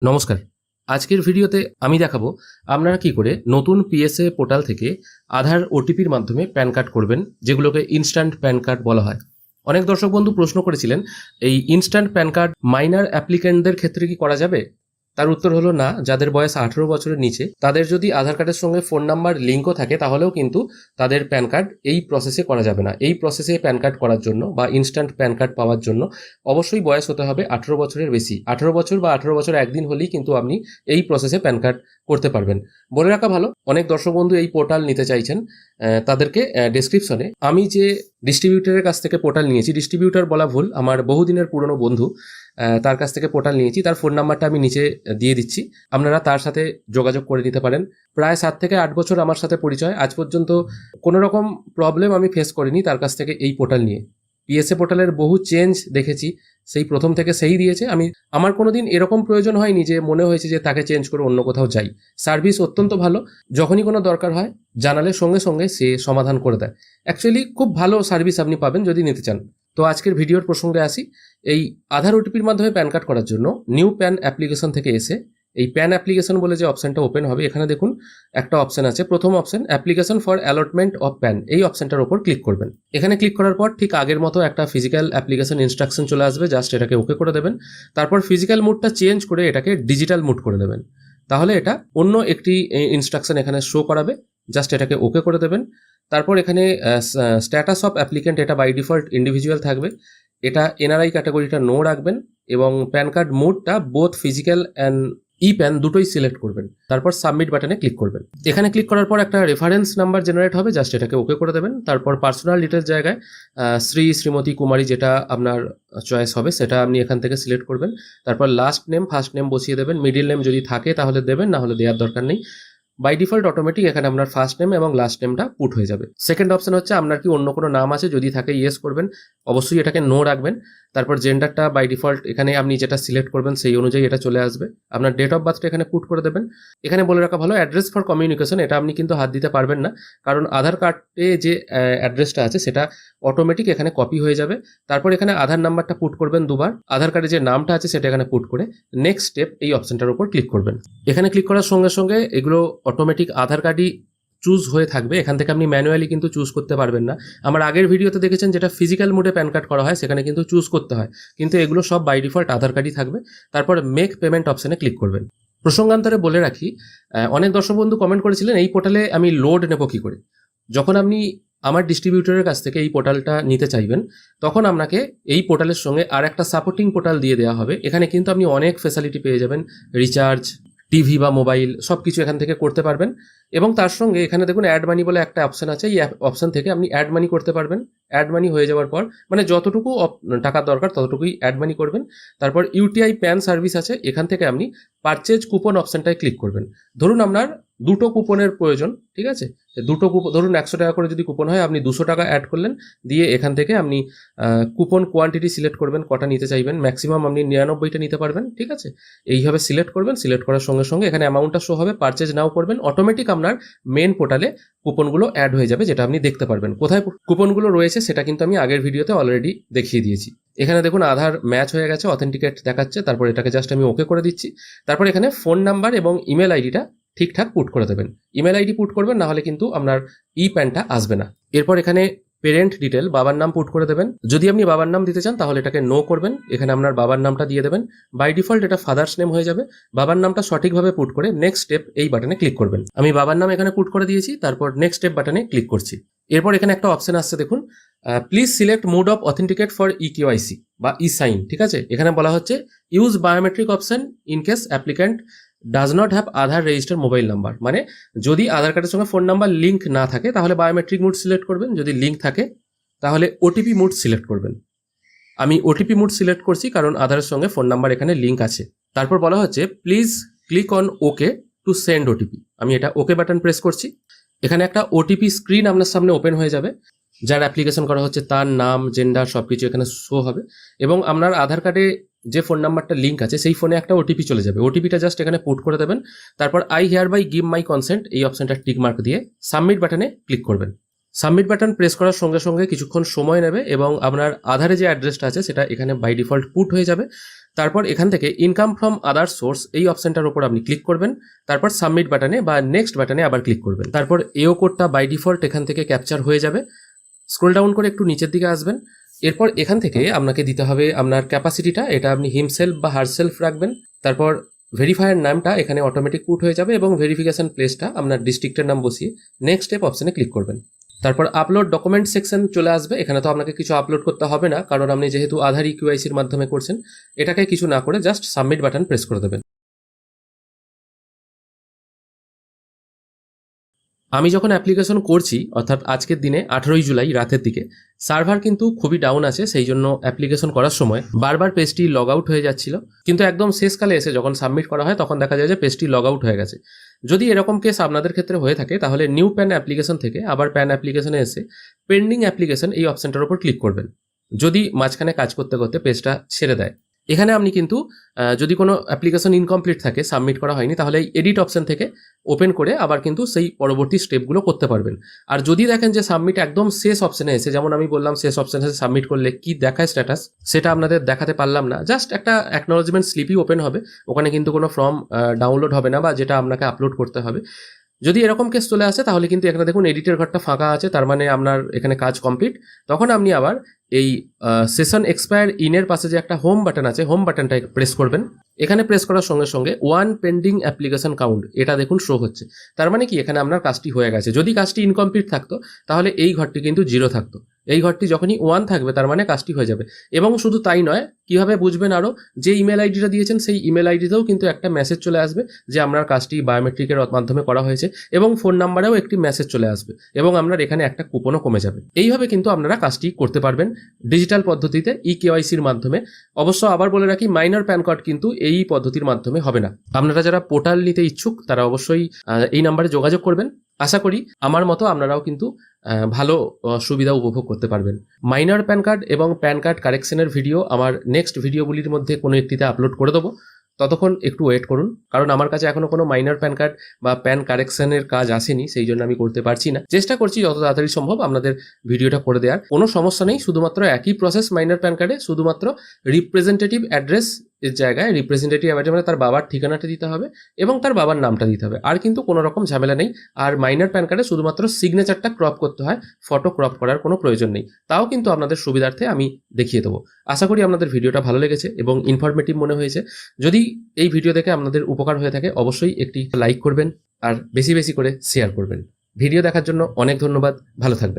নমস্কার। আজকের ভিডিওতে আমি দেখাবো আপনারা কি করে নতুন পিএসএ পোর্টাল থেকে আধার ওটিপির মাধ্যমে প্যান কার্ড করবেন, যেগুলোকে ইনস্ট্যান্ট প্যান কার্ড বলা হয়। অনেক দর্শক বন্ধু প্রশ্ন করেছিলেন, এই ইনস্ট্যান্ট প্যান কার্ড মাইনর অ্যাপ্লিক্যান্টদের ক্ষেত্রে কি করা যাবে? তার উত্তর হলো না। যাদের বয়স 18 বছরের নিচে, তাদের যদি আধার কার্ডের সঙ্গে ফোন নাম্বার লিঙ্কও থাকে, তাহলেও কিন্তু তাদের প্যান কার্ড এই প্রসেসে করা যাবে না। এই প্রসেসে প্যান কার্ড করার জন্য বা ইনস্ট্যান্ট প্যান কার্ড পাওয়ার জন্য অবশ্যই বয়স হতে হবে 18 বছরের বেশি। 18 বছর বা 18 বছর একদিন হলেই কিন্তু আপনি এই প্রসেসে প্যান কার্ড করতে পারবেন। বলে রাখা ভালো, অনেক দর্শক বন্ধু এই পোর্টাল নিতে চাইছেন। তাদেরকে ডেসক্রিপশনে আমি যে ডিস্ট্রিবিউটরের কাছ থেকে পোর্টাল নিয়েছি, ডিস্ট্রিবিউটর বলা ভুল, আমার বহুদিনের পুরনো বন্ধু, তার কাছ থেকে পোর্টাল নিয়েছি। তার ফোন নাম্বারটা আমি নিচে দিয়ে দিচ্ছি, আপনারা তার সাথে যোগাযোগ করে নিতে পারেন। প্রায় 7 থেকে 8 বছর আমার সাথে পরিচয়। আজ পর্যন্ত কোনো রকম প্রবলেম আমি ফেস করিনি তার কাছ থেকে এই পোর্টাল নিয়ে। পিএসএ পোর্টালের বহু চেঞ্জ দেখেছি, সেই প্রথম থেকে সেই দিয়েছে। আমার কোনোদিন এরকম প্রয়োজন হয়নি যে মনে হয়েছে যে তাকে চেঞ্জ করে অন্য কোথাও যাই। সার্ভিস অত্যন্ত ভালো, যখনই কোনো দরকার হয় জানালে সঙ্গে সঙ্গে সে সমাধান করে দেয়। অ্যাকচুয়ালি খুব ভালো সার্ভিস আপনি পাবেন যদি নিতে চান। তো আজকের ভিডিওর প্রসঙ্গে আসি। এই আধার ওটিপির মাধ্যমে প্যান কার্ড করার জন্য নিউ প্যান অ্যাপ্লিকেশন থেকে এসে এই প্যান অ্যাপ্লিকেশন বলে যে অপশনটা ওপেন হবে, এখানে দেখুন একটা অপশন আছে। প্রথম option application for allotment of pan, এই অপশনটার উপর ক্লিক করবেন। এখানে ক্লিক করার পর ঠিক আগের মতো একটা ফিজিক্যাল অ্যাপ্লিকেশন ইনস্ট্রাকশন চলে আসবে, জাস্ট এটাকে ওকে করে দেবেন। তারপর ফিজিক্যাল মুডটা চেঞ্জ করে এটাকে ডিজিটাল মুড করে দেবেন। তাহলে এটা অন্য একটি ইনস্ট্রাকশন এখানে শো করাবে, জাস্ট এটাকে ওকে করে দেবেন। তারপর এখানে স্ট্যাটাস অফ অ্যাপ্লিকেন্ট, এটা বাই ডিফল্ট ইন্ডিভিজুয়াল থাকবে। এটা এনআরআই ক্যাটাগরিটা নো রাখবেন এবং প্যান কার্ড মোডটা both physical and e PAN দুটোই সিলেক্ট করবেন। তারপর সাবমিট বাটনে ক্লিক করবেন। এখানে ক্লিক করার পর একটা রেফারেন্স নাম্বার জেনারেট হবে, জাস্ট এটাকে ওকে করে দেবেন। তারপর পার্সোনাল ডিটেলস জায়গায় শ্রী, শ্রীমতী, কুমারী যেটা আপনার চয়েস হবে সেটা আপনি এখান থেকে সিলেক্ট করবেন। তারপর লাস্ট নেম, ফার্স্ট নেম বসিয়ে দেবেন। মিডিল নেম যদি থাকে তাহলে দেবেন, না হলে দেওয়ার দরকার নেই। বাই ডিফল্ট অটোমেটিক এখানে আপনার ফার্স্ট নেম এবং লাস্ট নেমটা পুট হয়ে যাবে। সেকেন্ড অপশন হচ্ছে আপনার কি অন্য কোনো নাম আছে, যদি থাকে ইয়েস করবেন, অবশ্যই এটাকে নো রাখবেন। তারপর জেন্ডারটা বাই ডিফল্ট এখানে আপনি যেটা সিলেক্ট করবেন সেই অনুযায়ী এটা চলে আসবে। আপনার ডেট অফ বার্থটা এখানে পুট করে দেবেন। এখানে বলে রাখা ভালো, অ্যাড্রেস ফর কমিউনিকেশন, এটা আপনি কিন্তু হাত দিতে পারবেন না, কারণ আধার কার্ডে যে অ্যাড্রেসটা আছে সেটা অটোমেটিক এখানে কপি হয়ে যাবে। তারপর এখানে আধার নাম্বারটা পুট করবেন দুবার, আধার কার্ডে যে নামটা আছে সেটা এখানে পুট করে নেক্সট স্টেপ এই অপশনটার উপর ক্লিক করবেন। এখানে ক্লিক করার সঙ্গে সঙ্গে এগুলো অটোমেটিক আধার কার্ডই চুজ হয়ে থাকবে। এখান থেকে আপনি ম্যানুয়ালি কিন্তু চুজ করতে পারবেন না। আমার আগের ভিডিওতে দেখেছেন যেটা ফিজিক্যাল মোডে প্যান কার্ড করা হয়, সেখানে কিন্তু চুজ করতে হয়, কিন্তু এগুলো সব বাই ডিফল্ট আধার কার্ডই থাকবে। তারপর মেক পেমেন্ট অপশনে ক্লিক করবেন। প্রসঙ্গান্তরে বলে রাখি, অনেক দর্শক বন্ধু কমেন্ট করেছিলেন এই পোর্টালে আমি লোড নেব কী করে। যখন আপনি আমার ডিস্ট্রিবিউটরের কাছ থেকে এই পোর্টালটা নিতে চাইবেন, তখন আপনাকে এই পোর্টালের সঙ্গে আর একটা সাপোর্টিং পোর্টাল দিয়ে দেওয়া হবে। এখানে কিন্তু আপনি অনেক ফ্যাসিলিটি পেয়ে যাবেন, রিচার্জ, টিভি বা মোবাইল সব কিছু এখান থেকে করতে পারবেন। এবং তার সঙ্গে এখানে দেখুন অ্যাড মানি বলে একটা অপশন আছে, এই অপশন থেকে আপনি অ্যাড মানি করতে পারবেন। অ্যাড মানি হয়ে যাওয়ার পর মানে যতটুকু টাকার দরকার ততটুকুই অ্যাড মানি করবেন। তারপর ইউটিআই প্যান সার্ভিস আছে, এখান থেকে আপনি পারচেজ কুপন অপশনটায় ক্লিক করবেন। ধরুন আপনার দুটো কুপনের প্রয়োজন, ঠিক আছে, দুটো কুপন ধরুন 100 টাকা করে যদি কুপন হয়, আপনি 200 টাকা অ্যাড করলেন, দিয়ে এখান থেকে আপনি কুপন কোয়ান্টিটি সিলেক্ট করবেন, কটা নিতে চাইবেন, ম্যাক্সিমাম আপনি 99টা নিতে পারবেন, ঠিক আছে। এইভাবে সিলেক্ট করবেন। সিলেক্ট করার সঙ্গে সঙ্গে এখানে অ্যামাউন্টটা শো হবে, পারচেজ নাও করবেন, অটোমেটিক আপনার মেন পোর্টালে কুপনগুলো অ্যাড হয়ে যাবে, যেটা আপনি দেখতে পারবেন। কোথায় কুপনগুলো রয়েছে সেটা কিন্তু আমি আগের ভিডিওতে অলরেডি দেখিয়ে দিয়েছি। এখানে দেখুন আধার ম্যাচ হয়ে গেছে, অথেন্টিকেট দেখাচ্ছে। তারপর এটাকে জাস্ট আমি ওকে করে দিচ্ছি। তারপর এখানে ফোন নাম্বার এবং ইমেল আইডিটা ঠিকঠাক পুট করে দেবেন। ইমেল আইডি পুট করবেন, না হলে কিন্তু আপনার ই প্যানটা আসবে না। এরপর এখানে পেরেন্ট ডিটেল, বাবার নাম পুট করে দেবেন। যদি আপনি বাবার নাম দিতে চান তাহলে এটাকে নো করবেন, এখানে আপনার বাবার নামটা দিয়ে দেবেন। বাই ডিফল্ট এটা ফাদার্স নেম হয়ে যাবে। বাবার নামটা সঠিকভাবে পুট করে নেক্সট স্টেপ এই বাটনে ক্লিক করবেন। আমি বাবার নাম এখানে পুট করে দিয়েছি, তারপর নেক্সট স্টেপ বাটনে ক্লিক করছি। এরপর এখানে একটা অপশন আসছে দেখুন, please select mode of authenticate for EQIC বা ই সাইন, ঠিক আছে। এখানে বলা হচ্ছে use biometric option in case applicant does not have Aadhaar register mobile number, মানে যদি আধার কার্ডের সঙ্গে ফোন নাম্বার লিঙ্ক না থাকে তাহলে বায়োমেট্রিক মুড সিলেক্ট করবেন, যদি লিঙ্ক থাকে তাহলে ওটিপি মুড সিলেক্ট করবেন। আমি ওটিপি মুড সিলেক্ট করছি কারণ আধারের সঙ্গে ফোন নাম্বার এখানে লিঙ্ক আছে। তারপর বলা হচ্ছে please click on okay to send OTP, আমি এটা ওকে বাটন প্রেস করছি। এখানে একটা ওটিপি স্ক্রিন আপনার সামনে ওপেন হয়ে যাবে, যার অ্যাপ্লিকেশন করা হচ্ছে তার নাম, জেন্ডার সব কিছু এখানে শো হবে এবং আপনার আধার কার্ডে যে ফোন নাম্বারটা লিঙ্ক আছে সেই ফোনে একটা ওটিপি চলে যাবে। ওটিপিটা জাস্ট এখানে পুট করে দেবেন। তারপর I hereby give my consent এই অপশনটা টিক মার্ক দিয়ে সাবমিট বাটনে ক্লিক করবেন। সাবমিট বাটন প্রেস করার সঙ্গে সঙ্গে কিছুক্ষণ সময় নেবে এবং আপনার আধারে যে অ্যাড্রেসটা আছে সেটা এখানে বাই ডিফল্ট পুট হয়ে যাবে। তারপর এখান থেকে ইনকাম ফ্রম আদার সোর্স এই অপশনটার উপর আপনি ক্লিক করবেন। তারপর সাবমিট বাটনে বা নেক্সট বাটনে আবার ক্লিক করবেন। তারপর এও কোডটা বাই ডিফল্ট এখান থেকে ক্যাপচার হয়ে যাবে। স্ক্রল ডাউন করে একটু নিচের দিকে আসবেন। এরপর এখান থেকে আপনাকে দিতে হবে আপনার ক্যাপাসিটিটা, এটা আপনি হিমসেলফ বা হারসেলফ রাখবেন। তারপর ভেরিফায়ার নামটা এখানে অটোমেটিক পুট হয়ে যাবে এবং ভেরিফিকেশন প্লেসটা আপনার ডিস্ট্রিক্টের নাম বসিয়ে নেক্সট স্টেপ অপশনে ক্লিক করবেন। তারপর আপলোড ডকুমেন্ট সেকশন চলে আসবে। এখানে তো আপনাকে কিছু আপলোড করতে হবে না, কারণ আপনি যেহেতু আধার ইকিউআইসির মাধ্যমে করছেন। এটাকে কিছু না করে জাস্ট সাবমিট বাটন প্রেস করে দেবেন। আমি যখন অ্যাপ্লিকেশন করছি, অর্থাৎ আজকের দিনে 18ই জুলাই রাতের দিকে, সার্ভার কিন্তু খুবই ডাউন আছে, সেই জন্য অ্যাপ্লিকেশন করার সময় বারবার পেজটি লগ আউট হয়ে যাচ্ছিল। কিন্তু একদম শেষকালে এসে যখন সাবমিট করা হয় তখন দেখা যায় যে পেজটি লগ আউট হয়ে গেছে। যদি এরকম কেস আপনাদের ক্ষেত্রে হয়ে থাকে তাহলে নিউ প্যান অ্যাপ্লিকেশন থেকে আবার প্যান অ্যাপ্লিকেশনে এসে পেন্ডিং অ্যাপ্লিকেশন এই অপশনটার উপর ক্লিক করবেন। যদি মাঝখানে কাজ করতে করতে পেজটা ছেড়ে দেয়, এখানে আপনি কিন্তু যদি কোনো অ্যাপ্লিকেশন ইনকমপ্লিট থাকে, সাবমিট করা হয়নি, তাহলে এই এডিট অপশন থেকে ওপেন করে আবার কিন্তু সেই পরবর্তী স্টেপগুলো করতে পারবেন। আর যদি দেখেন যে সাবমিট একদম শেষ অপশনে এসে, যেমন আমি বললাম শেষ অপশনে এসে সাবমিট করলে কি দেখায় স্ট্যাটাস, সেটা আপনাদের দেখাতে পারলাম না, জাস্ট একটা অ্যাকনোলজমেন্ট স্লিপই ওপেন হবে। ওখানে কিন্তু কোনো ফর্ম ডাউনলোড হবে না বা যেটা আপনাকে আপলোড করতে হবে। যদি এরকম কেস চলে আসে তাহলে কিন্তু এখানে দেখুন এডিটের ঘরটা ফাঁকা আছে, তার মানে আপনার এখানে কাজ কমপ্লিট। তখন আপনি আবার এই সেশন এক্সপায়ার ইনের পাশে যে একটা হোম বাটন আছে, হোম বাটনটা প্রেস করবেন। এখানে প্রেস করার সঙ্গে সঙ্গে ওয়ান পেন্ডিং অ্যাপ্লিকেশন কাউন্ট এটা দেখুন শো হচ্ছে। তার মানে কি এখানে আপনার কাজটি হয়ে গেছে। যদি কাজটি ইনকমপ্লিট থাকতো তাহলে এই ঘরটি কিন্তু 0 থাকতো। এই ঘরটি যখনই 1 থাকবে তার মানে কাজটি হয়ে যাবে। এবং শুধু তাই নয়, কিভাবে বুঝবেন আরও, যে ইমেল আইডিটা দিয়েছেন সেই ইমেল আইডিতেও কিন্তু একটা মেসেজ চলে আসবে যে আপনার কাজটি বায়োমেট্রিকের মাধ্যমে করা হয়েছে, এবং ফোন নাম্বারেও একটি মেসেজ চলে আসবে এবং আপনার এখানে একটা কুপনও কমে যাবে। এইভাবে কিন্তু আপনারা কাজটি করতে পারবেন ডিজিটাল পদ্ধতিতে ইকেওয়াইসির মাধ্যমে। অবশ্য আবার বলে রাখি, মাইনর প্যান কার্ড কিন্তু এই পদ্ধতির মাধ্যমে হবে না। আপনারা যারা পোর্টাল নিতে ইচ্ছুক তারা অবশ্যই এই নাম্বারে যোগাযোগ করবেন। আশা করি আমার মতো আপনারাও কিন্তু ভালো সুবিধা উপভোগ করতে পারবেন। মাইনর প্যান কার্ড এবং প্যান কার্ড কারেকশনের ভিডিও আমার নেক্সট ভিডিওগুলির মধ্যে কোনো একটিতে আপলোড করে দেবো। ততক্ষণ একটু ওয়েট করুন, কারণ আমার কাছে এখনো কোনো মাইনর প্যান কার্ড বা প্যান কারেকশনের কাজ আসেনি, সেই জন্য আমি করতে পারছি না। চেষ্টা করছি যত তাড়াতাড়ি সম্ভব আপনাদের ভিডিওটা করে দেওয়ার। কোনো সমস্যা নেই, শুধুমাত্র একই প্রসেস মাইনর প্যান কার্ডে, শুধুমাত্র রিপ্রেজেন্টেটিভ অ্যাড্রেস এর জায়গায় রিপ্রেজেন্টেটিভ অ্যাড্রেস মানে তার বাবার ঠিকানাটা দিতে হবে এবং তার বাবার নামটা দিতে হবে। আর কিন্তু কোনো রকম ঝামেলা নেই। আর মাইনর প্যান কার্ডে শুধুমাত্র সিগনেচারটা ক্রপ করতে হয়, ফটো ক্রপ করার কোনো প্রয়োজন নেই। তাও কিন্তু আপনাদের সুবিধার্থে আমি দেখিয়ে দেবো। আশা করি আপনাদের ভিডিওটা ভালো লেগেছে এবং ইনফরমেটিভ মনে হয়েছে। যদি এই ভিডিও দেখে আপনাদের উপকার হয়ে থাকে অবশ্যই একটি লাইক করবেন আর বেশি বেশি করে শেয়ার করবেন। ভিডিও দেখার জন্য অনেক ধন্যবাদ, ভালো থাকবেন।